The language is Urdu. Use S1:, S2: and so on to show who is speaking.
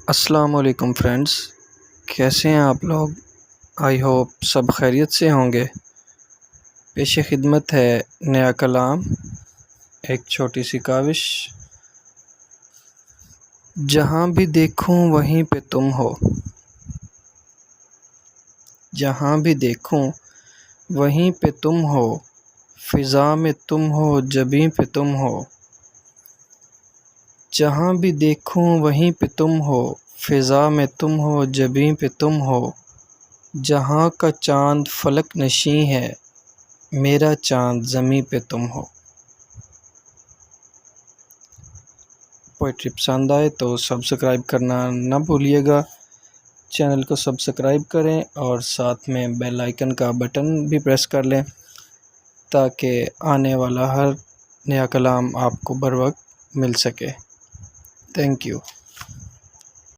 S1: السلام علیکم فرینڈس، کیسے ہیں آپ لوگ؟ آئی ہوپ سب خیریت سے ہوں گے۔ پیش خدمت ہے نیا کلام، ایک چھوٹی سی کاوش۔ جہاں بھی دیکھوں وہیں پہ تم ہو، جہاں بھی دیکھوں وہیں پہ تم ہو، فضا میں تم ہو، جبیں پہ تم ہو۔ جہاں بھی دیکھوں وہیں پہ تم ہو، فضا میں تم ہو، جبیں پہ تم ہو۔ جہاں کا چاند فلک نشیں ہے، میرا چاند زمیں پہ تم ہو۔ پوئٹری پسند آئے تو سبسکرائب کرنا نہ بھولیے گا۔ چینل کو سبسکرائب کریں اور ساتھ میں بیل آئیکن کا بٹن بھی پریس کر لیں تاکہ آنے والا ہر نیا کلام آپ کو بر وقت مل سکے۔ Thank you.